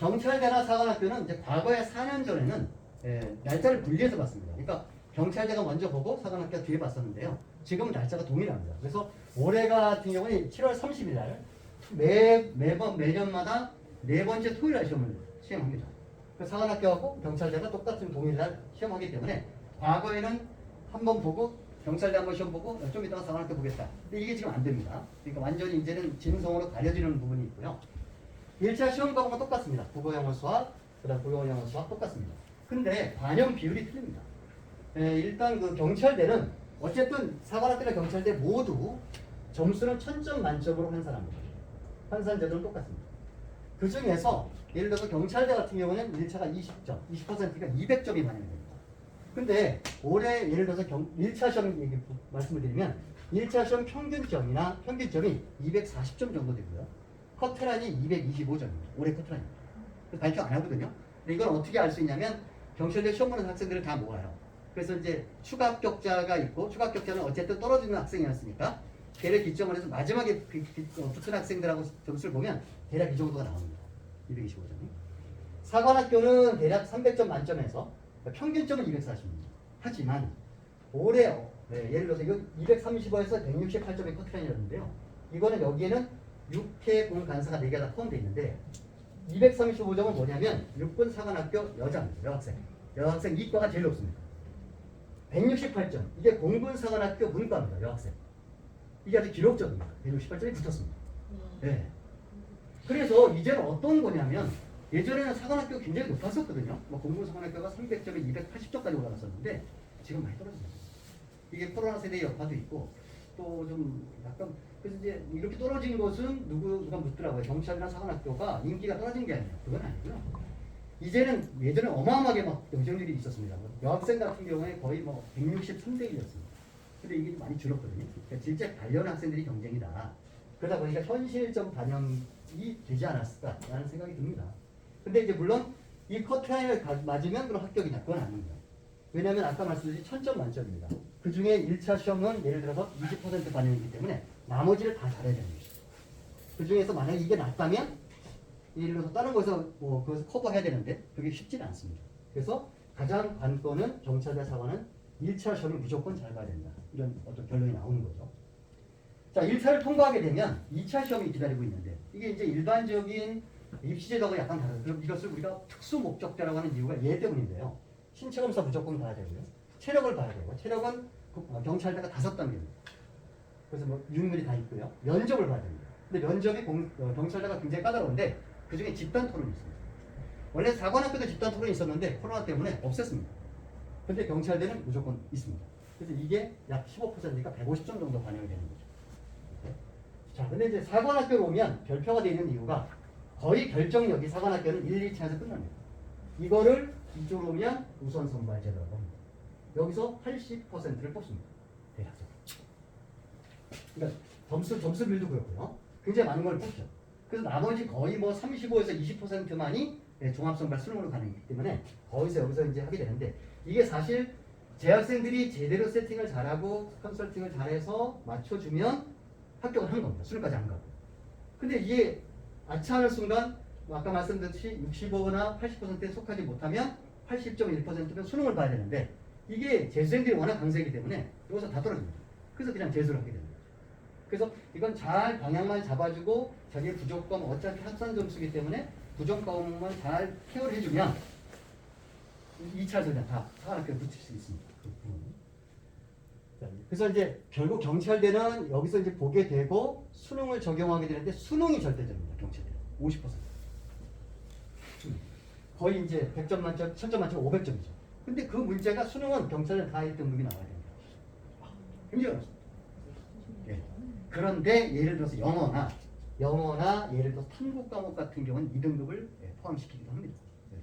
경찰대나 사관학교는 이제 과거에 4년 전에는 날짜를 분리해서 봤습니다. 그러니까 경찰대가 먼저 보고 사관학교가 뒤에 봤었는데요. 지금은 날짜가 동일합니다. 그래서 올해 같은 경우는 7월 30일 날 매년마다 네 번째 토요일 날 시험을 시행합니다. 그 사관학교하고 경찰대가 똑같은 동일 날 시험하기 때문에 과거에는 한 번 보고 경찰대 한 번 시험 보고 좀 이따가 사관학교 보겠다. 근데 이게 지금 안 됩니다. 그러니까 완전히 이제는 진성으로 가려지는 부분이 있고요. 1차 시험 과목은 똑같습니다. 국어, 영어, 수학, 그다음 국어, 영어, 수학 똑같습니다. 근데 반영 비율이 틀립니다. 일단 그 경찰대는 어쨌든 사관학교나 경찰대 모두 점수는 1000점 만점으로 환산합니다. 환산 제도는 똑같습니다. 그 중에서 예를 들어서 경찰대 같은 경우는 1차가 20점, 20%가 200점이 반영이 됩니다. 근데 올해 예를 들어서 1차 시험 얘기 말씀을 드리면 1차 시험 평균점이 240점 정도 되고요. 커트라인이 225점입니다. 올해 커트라인입니다. 발표 안 하거든요. 근데 이건 어떻게 알 수 있냐면 경찰대 시험 보는 학생들을 다 모아요. 그래서 이제 추가 합격자가 있고 추가 합격자는 어쨌든 떨어지는 학생이었으니까 걔를 기점으로 해서 마지막에 붙은 학생들하고 점수를 보면 대략 이 정도가 나옵니다. 225점이. 사관학교는 대략 300점 만점에서 평균점은 240입니다. 하지만 올해 예를 들어서 이거 235에서 168점의 커트라인이었는데요. 이거는 여기에는 6회 공 간사가 4개가 다 포함되어 있는데 235점은 뭐냐면 6군 사관학교 여자입니다. 여학생 이과가 제일 높습니다. 168점 이게 공군 사관학교 문과입니다. 여학생 이게 아주 기록적입니다. 168점이 붙었습니다. 네. 그래서 이제는 어떤 거냐면 예전에는 사관학교가 굉장히 높았었거든요. 공군 사관학교가 300점에 280점까지 올라갔었는데 지금 많이 떨어집니다. 이게 코로나 세대의 여파도 있고 또 좀 약간 그래서 이제 이렇게 떨어진 것은 누가 묻더라고요. 경찰이나 사관학교가 인기가 떨어진 게 아니에요. 그건 아니고요. 이제는 예전에 어마어마하게 막 경쟁률이 있었습니다. 여학생 같은 경우에 거의 163대 1이었습니다. 근데 이게 많이 줄었거든요. 그러니까 실제 관련 학생들이 경쟁이다. 그러다 보니까 현실적 반영이 되지 않았을까라는 생각이 듭니다. 근데 이제 물론 이 커트라인을 맞으면 그럼 합격이냐? 그건 아닙니다. 왜냐하면 아까 말씀드린 1000점 만점입니다. 그 중에 1차 시험은 예를 들어서 20% 반영이기 때문에 나머지를 다 잘해야 됩니다. 그 중에서 만약에 이게 낮다면 예를 들어서 다른 곳에서 그것을 커버해야 되는데 그게 쉽지는 않습니다. 그래서 가장 관건은 경찰대 사관은 1차 시험을 무조건 잘 봐야 된다. 이런 어떤 결론이 나오는 거죠. 자, 1차를 통과하게 되면 2차 시험이 기다리고 있는데 이게 이제 일반적인 입시제도가 약간 다르죠. 그럼 이것을 우리가 특수 목적자라고 하는 이유가 얘 때문인데요. 신체검사 무조건 봐야 되고요. 체력을 봐야 되고 체력은 경찰대가 5단계입니다. 그래서 유인물이 다 있고요. 면접을 봐야 됩니다. 근데 면접이 경찰대가 굉장히 까다로운데 그 중에 집단 토론이 있습니다. 원래 사관학교도 집단 토론이 있었는데 코로나 때문에 없앴습니다. 근데 경찰대는 무조건 있습니다. 그래서 이게 약 15%니까 150점 정도 반영이 되는 거죠. 네. 자, 근데 이제 사관학교로 오면 별표가 되어 있는 이유가 거의 결정력이 사관학교는 1, 2차에서 끝납니다. 이거를 이쪽으로 오면 우선 선발제도라고 합니다. 여기서 80%를 뽑습니다. 대략적으로. 그러니까 점수들도 그렇고요. 굉장히 많은 걸 뽑죠. 그래서 나머지 거의 35에서 20%만이 종합선발 수능으로 가는 거기 때문에 거기서 여기서 이제 하게 되는데 이게 사실 재학생들이 제대로 세팅을 잘하고 컨설팅을 잘해서 맞춰주면 합격을 한 겁니다. 수능까지 안 가고. 근데 이게 아차하는 순간 아까 말씀드렸듯이 65나 80%에 속하지 못하면 80.1%면 수능을 봐야 되는데 이게 재수생들이 워낙 강세이기 때문에 여기서 다 떨어집니다. 그래서 그냥 재수를 하게 됩니다. 그래서 이건 잘 방향만 잡아주고 자기의 부족점 어차피 합산 점수이기 때문에 부족 과목만 잘 케어를 해주면 2차에서 그냥 다 사관학교에 붙일 수 있습니다. 그래서 이제 결국 경찰대는 여기서 이제 보게 되고 수능을 적용하게 되는데 수능이 절대적입니다. 경찰대는 50%. 거의 이제 100점 만점, 1000점 만점 500점이죠. 근데 그 문제가 수능은 경찰대 다 1등급이 나와야 됩니다. 굉장히 어렵습니다. 예. 그런데 예를 들어서 영어나 예를 들어서 탐구 과목 같은 경우는 2등급을 포함시키기도 합니다.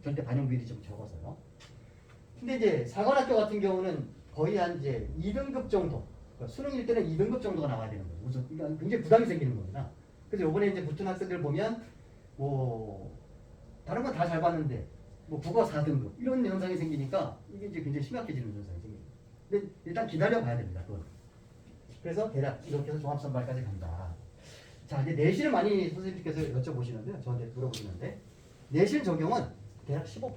절대 반영 비율이 좀 적어서요. 근데 이제 사관학교 같은 경우는 거의 한 이제 2등급 정도, 그러니까 수능일 때는 2등급 정도가 나와야 되는 거예요. 우선 그러니까 굉장히 부담이 생기는 겁니다. 그래서 이번에 이제 붙은 학생들 보면 다른 건 다 잘 봤는데 국어 4등급 이런 현상이 생기니까 이게 이제 굉장히 심각해지는 현상이 생깁니다. 근데 일단 기다려 봐야 됩니다. 그건. 그래서 대략 이렇게 해서 종합선발까지 간다. 자, 이제 내신을 많이 선생님께서 여쭤보시는데요. 저한테 물어보시는데 내신 적용은 대략 15%.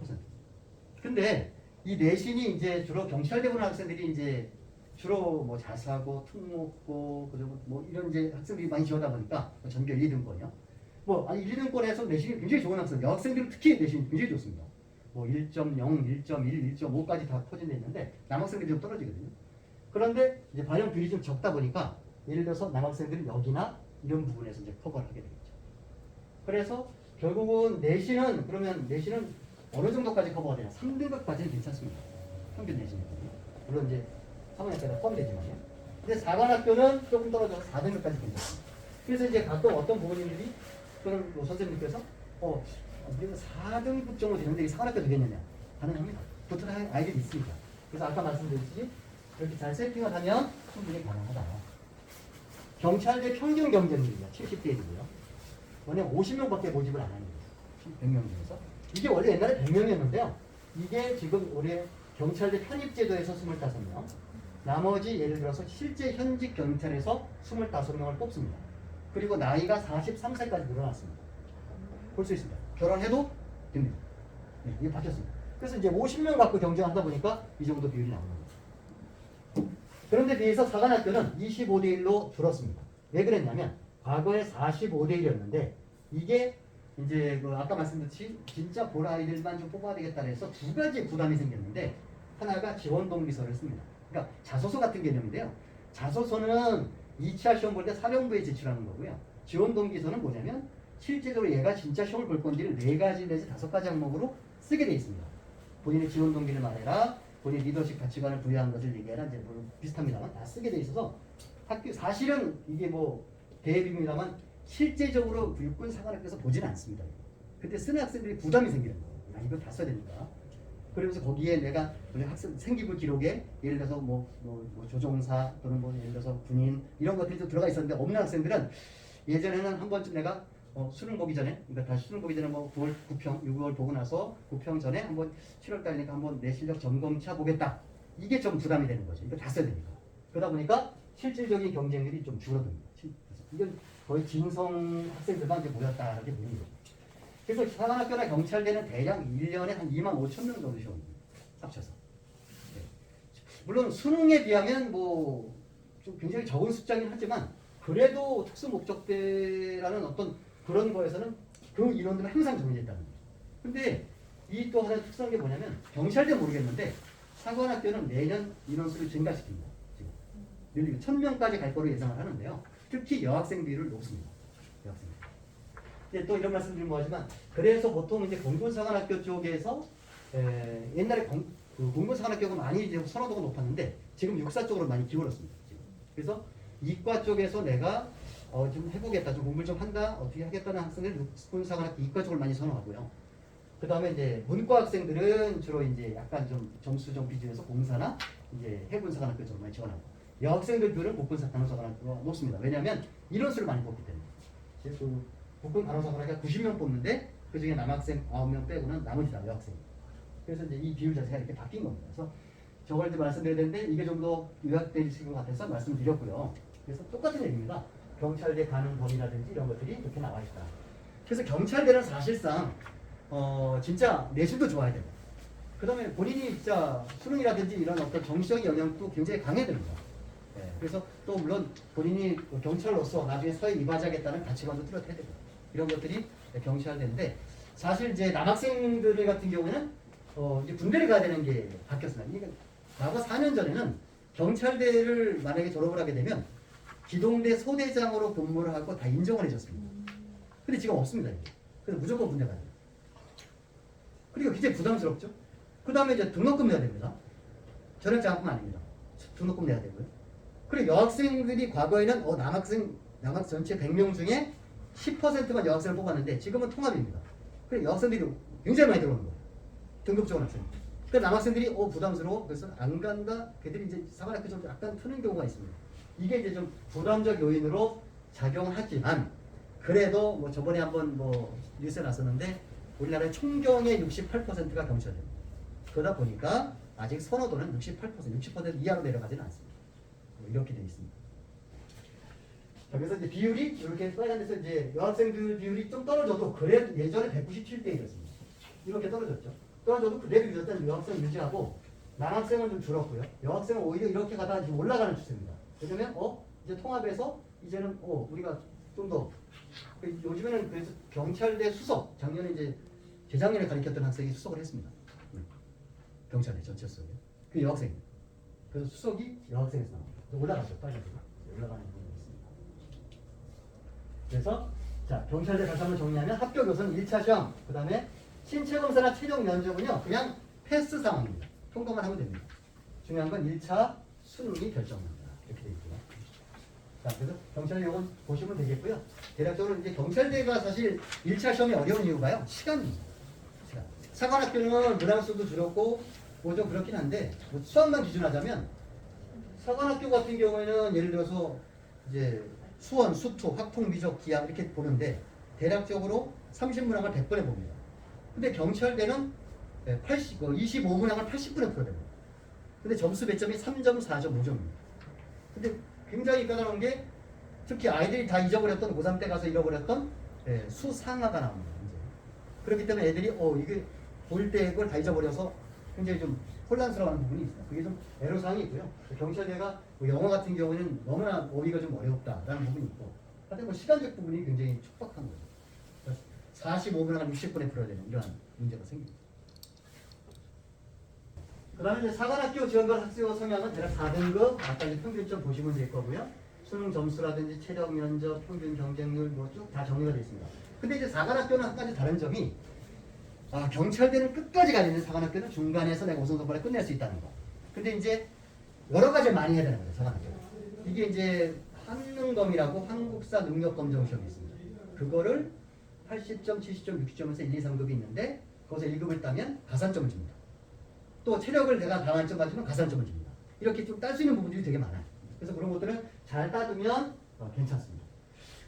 근데 이 내신이 이제 주로 경찰대 보는 학생들이 이제 주로 뭐 자사고, 특목고, 그리고 뭐 이런 이제 학생들이 많이 지원하다 보니까 전교 1, 2등권이요. 뭐 아니 1, 2등권에서 내신이 굉장히 좋은 학생, 여학생들은 특히 내신이 굉장히 좋습니다. 뭐 1.0, 1.1, 1.5까지 다 포진되어 있는데 남학생들이 좀 떨어지거든요. 그런데 이제 반영 비율이 좀 적다 보니까 예를 들어서 남학생들은 여기나 이런 부분에서 이제 커버를 하게 되겠죠. 그래서 결국은 내신은 그러면 내신은 어느 정도까지 커버가 되냐? 3등급까지는 괜찮습니다. 평균 내신이거든요. 물론 이제 3학년까지 포함되지만요. 근데 4관학교는 조금 떨어져서 4등급까지 괜찮습니다. 그래서 이제 가끔 어떤 부모님들이 또는 뭐 선생님께서 우리가 4등급 정도 되는데 4관학교 되겠느냐? 가능합니다. 보통 아이들이 있으니까. 그래서 아까 말씀드렸듯이 그렇게 잘 세팅을 하면 충분히 가능하다. 경찰대 평균 경쟁률이요. 70대1이고요. 원래 50명밖에 모집을 안 하는 거예요. 100명 중에서. 이게 원래 옛날에 100명이었는데요. 이게 지금 올해 경찰대 편입제도에서 25명, 나머지 예를 들어서 실제 현직 경찰에서 25명을 뽑습니다. 그리고 나이가 43세까지 늘어났습니다. 볼 수 있습니다. 결혼해도 됩니다. 네, 이게 바뀌었습니다. 그래서 이제 50명 갖고 경쟁하다 보니까 이 정도 비율이 나오는 거예요. 그런데 비해서 사관학교는 25대 1로 줄었습니다. 왜 그랬냐면 과거에 45대 1이었는데 이게 이제 그 아까 말씀드렸듯이 진짜 볼 아이들만 좀 뽑아야 되겠다 해서 두 가지 부담이 생겼는데 하나가 지원 동기서를 씁니다. 그러니까 자소서 같은 개념인데요. 자소서는 2차 시험 볼 때 사령부에 제출하는 거고요. 지원 동기서는 뭐냐면 실제적으로 얘가 진짜 시험을 볼 건지를 4가지 내지 5가지 항목으로 쓰게 돼 있습니다. 본인의 지원 동기를 말해라. 본인 리더십 가치관을 부여한 것을 얘기해라. 이제 뭐 비슷합니다만 다 쓰게 돼 있어서 학교 사실은 이게 뭐 대비입니다만 실제적으로 육군 사관학교에서 보지는 않습니다. 그때 쓰는 학생들이 부담이 생기는 거예요. 이걸 다 써야 되니까. 그러면서 거기에 내가 학생 생기부 기록에 예를 들어서 뭐 조종사 또는 뭐 예를 들어서 군인 이런 것들이 좀 들어가 있었는데 없는 학생들은 예전에는 한 번쯤 내가 수능 보기 전에 그러니까 다시 수능 보기 전에 뭐 9월 9평 6월 보고 나서 9평 전에 한번 7월 달이니까 한번 내 실력 점검차 보겠다. 이게 좀 부담이 되는 거죠. 이거 다 써야 되니까. 그러다 보니까 실질적인 경쟁률이 좀 줄어듭니다. 이건 거의 진성 학생들만 이제 모였다 이렇게 보는 거죠. 그래서 사관학교나 경찰대는 대략 1년에 한 2만 5천 명 정도 시험을 합쳐서. 네. 물론 수능에 비하면 뭐 좀 굉장히 적은 숫자긴 하지만 그래도 특수 목적대라는 어떤 그런 거에서는 그 인원들은 항상 정해져 있다는 거죠. 근데 이 또 하나의 특수한 게 뭐냐면 경찰대 모르겠는데 사관학교는 매년 인원수를 증가시킵니다. 지금 늘리고 1000명까지 갈 거로 예상을 하는데요. 특히 여학생 비율을 높습니다. 여학생. 이제 또 이런 말씀드리면 뭐하지만 그래서 보통 이제 공군사관학교 쪽에서 옛날에 공군사관학교가 많이 이제 선호도가 높았는데 지금 육사 쪽으로 많이 기울었습니다. 지금. 그래서 이과 쪽에서 내가 좀 해보겠다, 좀 공부를 좀 한다, 어떻게 하겠다는 학생들 공군사관학교 이과 쪽을 많이 선호하고요. 그 다음에 이제 문과 학생들은 주로 이제 약간 좀 점수 좀 비중해서 공사나 이제 해군사관학교 쪽으로 많이 지원하고 여학생들 비율은 국군사관학교가 높습니다. 왜냐하면 인원수를 많이 뽑기 때문에. 그 국군 간호사관학교가 90명 뽑는데 그 중에 남학생 9명 빼고는 나머지 다 여학생. 그래서 이제 이 비율 자체가 이렇게 바뀐 겁니다. 그래서 저걸 이제 말씀드려야 되는데 이게 좀 더 요약되실 것 같아서 말씀드렸고요. 그래서 똑같은 얘기입니다. 경찰대 가는 범위라든지 이런 것들이 이렇게 나와 있다. 그래서 경찰대는 사실상 진짜 내신도 좋아야 되고 그 다음에 본인이 진짜 수능이라든지 이런 어떤 정치적인 영향도 굉장히 강해야 됩니다. 네, 그래서 또 물론 본인이 경찰로서 나중에 사회 이바지하겠다는 가치관도 뚜렷해야 되고 이런 것들이 경찰대인데 사실 이제 남학생들 같은 경우에는 이제 군대를 가야 되는 게 바뀌었습니다. 이게 과거 4년 전에는 경찰대를 만약에 졸업을 하게 되면 기동대 소대장으로 근무를 하고 다 인정을 해줬습니다. 근데 지금 없습니다. 이게. 그래서 무조건 군대 가야 돼요. 그리고 굉장히 부담스럽죠. 그 다음에 이제 등록금 내야 됩니다. 전액장학금 아닙니다. 등록금 내야 되고요. 그리고 여학생들이 과거에는 남학 전체 100명 중에 10%만 여학생을 뽑았는데 지금은 통합입니다. 그래서 여학생들이 굉장히 많이 들어오는 거예요. 등급 좋은 학생. 그러니까 남학생들이 부담스러워. 그래서 안 간다. 걔들이 이제 사관학교 좀 약간 트는 경우가 있습니다. 이게 이제 좀 부담적 요인으로 작용하지만 그래도 뭐 저번에 한번 뭐 뉴스에 났었는데 우리나라의 총경의 68%가 경찰입니다. 그러다 보니까 아직 선호도는 68%, 60% 이하로 내려가지는 않습니다. 이렇게 되어 있습니다. 자, 그래서 이제 비율이 이렇게 빨간데서 이제 여학생들 비율이 좀 떨어져도 그래 예전에 197대 1이었습니다. 이렇게 떨어졌죠. 떨어져도 그대로 유지했던 여학생 유지하고 남학생은 좀 줄었고요. 여학생은 오히려 이렇게 가다가 지금 올라가는 추세입니다. 왜냐면 이제 통합해서 이제는 우리가 좀 더 요즘에는 그래서 경찰대 수석 작년에 이제 재작년에 가르쳤던 학생이 수석을 했습니다. 경찰대 전체 수석에 그 여학생. 그래서 수석이 여학생에서 나옵니다. 올라가죠. 빨간색 올라가는 부분이 있습니다. 그래서 자 경찰대 다시 한번 정리하면 합격 요소는 1차 시험, 그 다음에 신체 검사나 최종 면접은요 그냥 패스 상황입니다. 통과만 하면 됩니다. 중요한 건 1차 수능이 결정합니다. 이렇게 되어 있고요. 자, 그래서 경찰대 요건 보시면 되겠고요. 대략적으로 이제 경찰대가 사실 1차 시험이 어려운 이유가요. 시간입니다. 시간. 사관학교는 문항수도 줄었고 뭐 좀 그렇긴 한데 뭐 수학만 기준하자면 사관학교 같은 경우에는 예를 들어서 이제 수원, 수투, 학통, 미적, 기하 이렇게 보는데 대략적으로 30문항을 100번에 봅니다. 근데 경찰대는 25문항을 80분에 풀어냅니다. 근데 점수 배점이 3.4점, 5점입니다. 근데 굉장히 까다로운 게 특히 아이들이 다 잊어버렸던 고3 때 가서 잃어버렸던 수상하가 나옵니다. 이제. 그렇기 때문에 애들이 이게 볼 때 그걸 다 잊어버려서 굉장히 좀 혼란스러워하는 부분이 있어요. 그게 좀 애로사항이 있고요. 경찰대가 뭐 영어 같은 경우는 너무나 어휘가 좀 어렵다라는 부분이 있고 하여튼 뭐 시간적 부분이 굉장히 촉박한 거죠. 45분을 60분에 풀어야 되는 이러한 문제가 생깁니다. 그 다음에 이제 사관학교 지원관 학생의 성향은 대략 4등급, 아까 이제 평균점 보시면 될 거고요. 수능 점수라든지 체력, 면접, 평균 경쟁률 뭐 쭉 다 정리가 되어 있습니다. 근데 이제 사관학교는 한 가지 다른 점이 경찰대는 끝까지 가려면 사관학교는 중간에서 내가 우선 선발에 끝낼 수 있다는 거. 근데 이제 여러 가지를 많이 해야 되는 거예요, 사관학교는. 이게 이제 한능검이라고 한국사 능력검정 시험이 있습니다. 그거를 80점, 70점, 60점에서 1, 2, 3급이 있는데 거기서 1급을 따면 가산점을 줍니다. 또 체력을 내가 다만점 맞으면 가산점을 줍니다. 이렇게 좀 딸 수 있는 부분들이 되게 많아요. 그래서 그런 것들은 잘 따두면 괜찮습니다.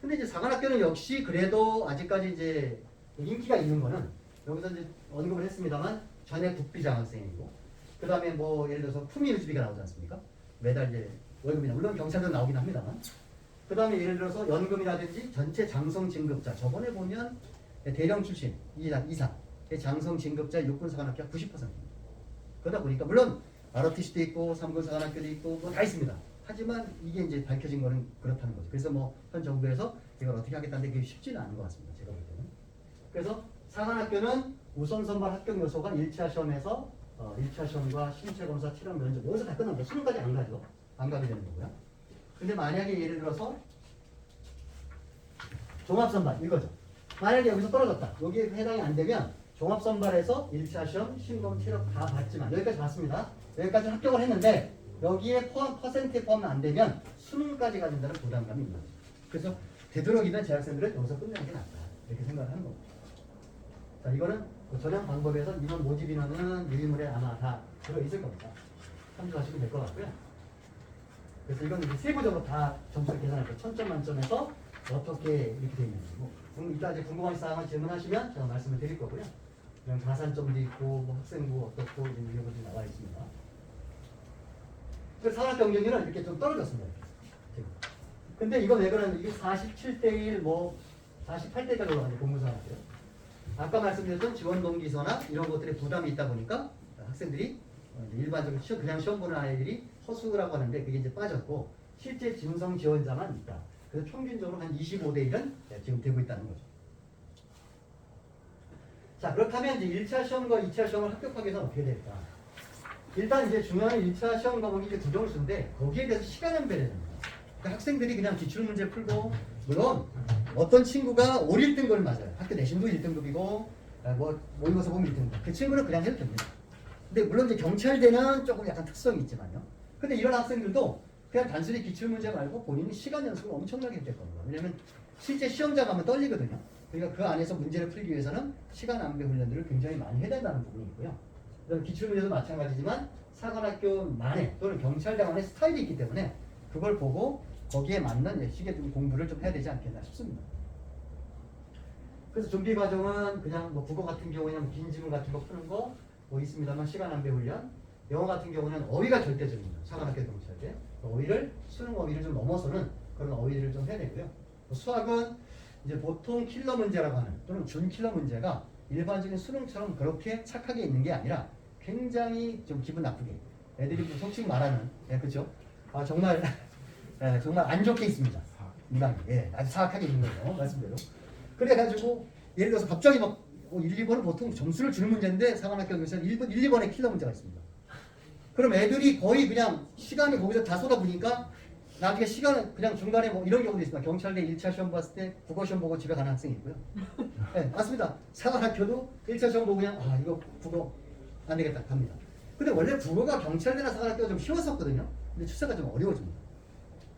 근데 이제 사관학교는 역시 그래도 아직까지 이제 인기가 있는 거는 여기서 이제 언급을 했습니다만 전액 국비장학생이고 그 다음에 뭐 예를 들어서 품위유지비가 나오지 않습니까? 매달 이제 월급이나 물론 경찰도 나오긴 합니다만 그 다음에 예를 들어서 연금이라든지 전체 장성 진급자 저번에 보면 대령 출신 이상 장성 진급자 육군사관학교가 90%입니다. 그러다 보니까 물론 ROTC도 있고 3군 사관학교도 있고 뭐 다 있습니다. 하지만 이게 이제 밝혀진 거는 그렇다는 거죠. 그래서 뭐 현 정부에서 이걸 어떻게 하겠다는데 그게 쉽지는 않은 것 같습니다. 제가 볼 때는. 그래서 사관학교는 우선 선발 합격 요소가 1차 시험에서 1차 시험과 신체 검사, 체력 면접 여기서 다 끝납니다. 수능까지 안 가죠. 안 가게 되는 거고요. 근데 만약에 예를 들어서 종합선발 이거죠. 만약에 여기서 떨어졌다. 여기에 해당이 안 되면 종합선발에서 1차 시험, 신검, 체력 다 봤지만 여기까지 봤습니다. 여기까지 합격을 했는데 여기에 포함 퍼센트에 포함 안 되면 수능까지 가진다는 부담감이 있는 거죠. 그래서 되도록이면 재학생들은 여기서 끝내는 게 낫다. 이렇게 생각을 하는 겁니다. 자, 이거는 전형 방법에서 인원 모집 인원은 유리물에 아마 다 들어있을 겁니다. 참조하시면 될 것 같고요. 그래서 이건 이제 세부적으로 다 점수를 계산할 때 1000점 만점에서 어떻게 이렇게 되어 있는지 이따 이제 궁금한 사항을 질문하시면 제가 말씀을 드릴 거고요. 그냥 가산점도 있고 뭐 학생부 어떻고 이런 것들이 나와 있습니다. 그래서 산학 경쟁률은 이렇게 좀 떨어졌습니다. 지금. 근데 이거 왜 그러냐면 이게 47대 1, 뭐 48대까지 올라가는 공무사학교. 아까 말씀드렸던 지원 동기서나 이런 것들에 부담이 있다 보니까 학생들이 일반적으로 그냥 시험 보는 아이들이 허수라고 하는데 그게 이제 빠졌고 실제 진성 지원자만 있다. 그래서 평균적으로 한 25대 1은 지금 되고 있다는 거죠. 자, 그렇다면 이제 1차 시험과 2차 시험을 합격하기 위해서는 어떻게 될까? 일단 이제 중요한 1차 시험 과목이 이제 구정수인데 거기에 대해서 시간 연배를 해야 됩니다. 그러니까 학생들이 그냥 기출문제 풀고 물론 어떤 친구가 5, 1등급을 맞아요. 학교 내신도 1등급이고 뭐 모의고사 보면 1등급. 그 친구는 그냥 해도 됩니다. 근데 물론 이제 경찰대는 조금 약간 특성이 있지만요. 근데 이런 학생들도 그냥 단순히 기출문제 말고 본인이 시간 연습을 엄청나게 했을 겁니다. 왜냐면 실제 시험장 가면 떨리거든요. 그러니까 그 안에서 문제를 풀기 위해서는 시간 안배 훈련들을 굉장히 많이 해야 된다는 부분이 있고요. 그다음에 기출문제도 마찬가지지만 사관학교만의 또는 경찰대만의 스타일이 있기 때문에 그걸 보고 거기에 맞는 식의 좀 공부를 좀 해야 되지 않겠나 싶습니다. 그래서 준비 과정은 그냥 뭐 국어 같은 경우에는 빈 지문 같은 거 푸는 거 뭐 있습니다만 시간 안배 훈련, 영어 같은 경우는 어휘가 절대적입니다. 사관학교 경찰대 어휘를 수능 어휘를 좀 넘어서는 그런 어휘를 좀 해야 되고요. 수학은 이제 보통 킬러 문제라고 하는 또는 준 킬러 문제가 일반적인 수능처럼 그렇게 착하게 있는 게 아니라 굉장히 좀 기분 나쁘게 애들이 솔직히 말하는 그렇죠? 정말 정말 안 좋게 있습니다. 문항이 아주 사악하게 있는 거예요. 말씀대로. 그래가지고 예를 들어서 갑자기 막 1, 2번은 보통 점수를 주는 문제인데 사관학교에서는 1, 2번에 킬러 문제가 있습니다. 그럼 애들이 거의 그냥 시간을 거기서 다 쏟아부니까 나중에 시간은 그냥 중간에 뭐 이런 경우도 있습니다. 경찰대 1차 시험 봤을 때 국어 시험 보고 집에 가는 학생이 있고요. 네, 맞습니다. 사관학교도 1차 시험 보고 그냥 이거 국어 안 되겠다 갑니다. 근데 원래 국어가 경찰대나 사관학교가 좀 쉬웠었거든요. 근데 출제가 좀 어려워집니다.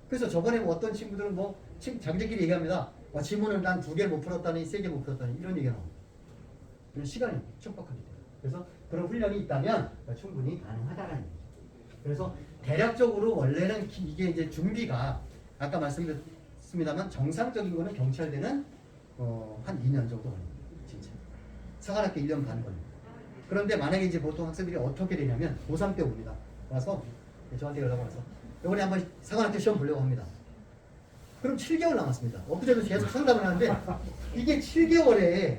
그래서 저번에 뭐 어떤 친구들은 뭐 자기들끼리 얘기합니다. 지문을 난 2개 못 풀었다니 3개 못 풀었다니 이런 얘기가 나옵니다. 그런 시간이 촉박하게 돼요. 그래서 그런 훈련이 있다면 충분히 가능하다는 얘기죠. 그래서 대략적으로 원래는 이게 이제 준비가 아까 말씀드렸습니다만 정상적인 거는 경찰대는 한 2년 정도 걸립니다. 진짜. 사관학교 1년 반 걸립니다. 그런데 만약에 이제 보통 학생들이 어떻게 되냐면 고3 때 옵니다. 와서 저한테 연락 와서 이번에 한번 사관학교 시험 보려고 합니다. 그럼 7개월 남았습니다. 엊그제도 계속 상담을 하는데 이게 7개월에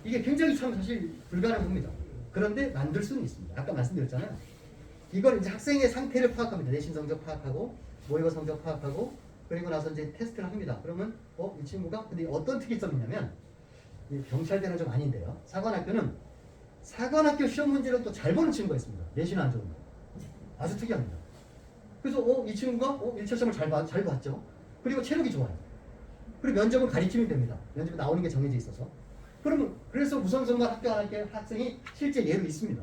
이게 굉장히 참 사실 불가능한 겁니다. 그런데 만들 수는 있습니다. 아까 말씀드렸잖아요. 이걸 이제 학생의 상태를 파악합니다. 내신 성적 파악하고 모의고 성적 파악하고 그리고 나서 이제 테스트를 합니다. 그러면 이 친구가 근데 어떤 특이점이 있냐면 경찰대는 좀 아닌데요. 사관학교는 사관학교 시험 문제를 또 잘 보는 친구가 있습니다. 내신 안 좋은 거. 아주 특이합니다. 그래서 이 친구가 1차 시험을 잘 봤죠. 그리고 체력이 좋아요. 그리고 면접은 가리키면 됩니다. 면접에 나오는 게 정해져 있어서. 그러면 그래서 우선선거 합격한 학생이 실제 예로 있습니다.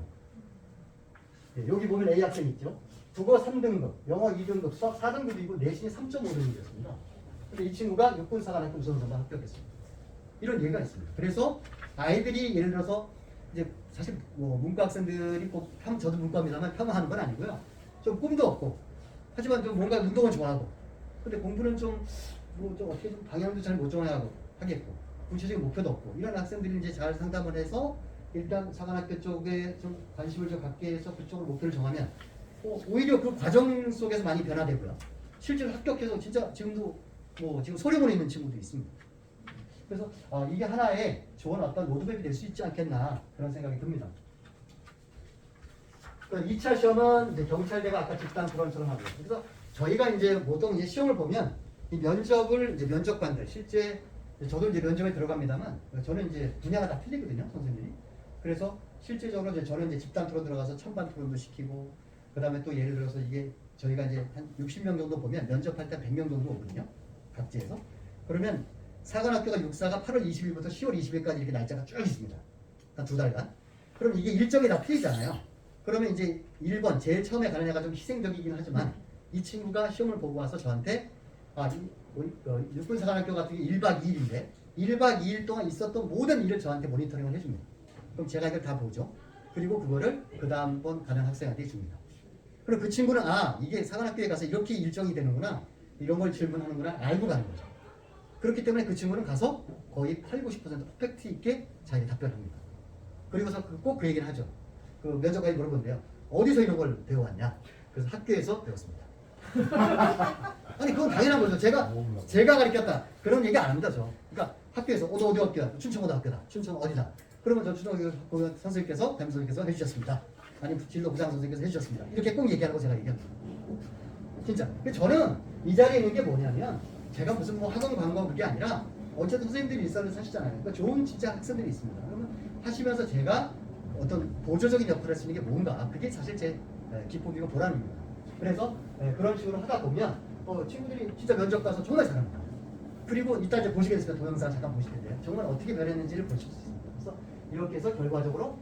여기 보면 A 학생이 있죠. 국어 3등급, 영어 2등급, 수학 4등급이고 내신이 3.5등급이었습니다. 근데 이 친구가 육군사관학교 우선선거 합격했습니다. 이런 예가 있습니다. 그래서 아이들이 예를 들어서 이제 사실 뭐 문과 학생들이 꼭 저도 문과입니다만 폄하하는 건 아니고요. 좀 꿈도 없고 하지만 좀 뭔가 운동은 좋아하고 근데 공부는 좀 어떻게 좀 방향도 잘 못 정하고 하겠고 구체적인 목표도 없고 이런 학생들이 이제 잘 상담을 해서 일단 사관학교 쪽에 좀 관심을 좀 갖게 해서 그쪽으로 목표를 정하면 오히려 그 과정 속에서 많이 변화되고요. 실제로 합격해서 진짜 지금도 지금 소리보내 있는 친구도 있습니다. 그래서 이게 하나의 좋은 어떤 로드맵이 될 수 있지 않겠나 그런 생각이 듭니다. 2차 시험은 이제 경찰대가 아까 집단 토론처럼 하고요. 그래서 저희가 이제 보통 이제 시험을 보면 이 면접을 이제 면접관들 실제 저도 이제 면접에 들어갑니다만 저는 이제 분야가 다 틀리거든요, 선생님이. 그래서 실제적으로 이제 저는 이제 집단 토론 들어가서 찬반 토론도 시키고 그다음에 또 예를 들어서 이게 저희가 이제 한 60명 정도 보면 면접할 때 100명 정도 오거든요, 각지에서. 그러면 사관학교가 육사가 8월 20일부터 10월 20일까지 이렇게 날짜가 쭉 있습니다. 한 2달간. 그럼 이게 일정이 다 틀리잖아요. 그러면 이제 1번 제일 처음에 가는 애가 좀 희생적이긴 하지만 이 친구가 시험을 보고 와서 저한테 육군사관학교 같은 게 1박 2일인데 1박 2일 동안 있었던 모든 일을 저한테 모니터링을 해줍니다. 그럼 제가 이걸 다 보죠. 그리고 그거를 그 다음번 가는 학생한테 줍니다. 그럼 그 친구는 이게 사관학교에 가서 이렇게 일정이 되는구나 이런 걸 질문하는구나 알고 가는 거죠. 그렇기 때문에 그 친구는 가서 거의 80, 90% 퍼펙트 있게 자기 답변합니다. 그리고서 꼭 그 얘기를 하죠. 그 면접관이 물어본대요. 어디서 이런 걸 배워왔냐? 그래서 학교에서 배웠습니다. 아니 그건 당연한 거죠. 제가 가르쳤다 그런 얘기 안 합니다. 그러니까 학교에서 어디 학교야? 춘천고등학교다. 춘천 어디다? 그러면 저 춘천고등학교 선생님께서 담임 선생님께서 해주셨습니다. 아니면 진로 부장 선생님께서 해주셨습니다. 이렇게 꼭 얘기하는 거 제가 얘기합니다. 진짜. 저는 이 자리에 있는 게 뭐냐면 제가 무슨 학원 광고 그게 아니라 어쨌든 선생님들이 일선을 사시잖아요. 그러니까 좋은 진짜 학생들이 있습니다. 그러면 하시면서 제가 어떤 보조적인 역할을 할 수 있는 게 뭔가 그게 사실 제 기쁨이고 보람입니다. 그래서 그런 식으로 하다 보면 친구들이 진짜 면접 가서 정말 잘합니다. 그리고 이따 이제 보시겠습니다. 동영상 잠깐 보실 텐데 정말 어떻게 변했는지를 보실 수 있습니다. 그래서 이렇게 해서 결과적으로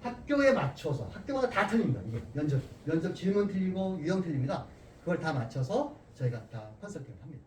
학교에 맞춰서 학교마다 다 틀립니다. 이게 면접 질문 틀리고 유형 틀립니다. 그걸 다 맞춰서 저희가 다 컨설팅을 합니다.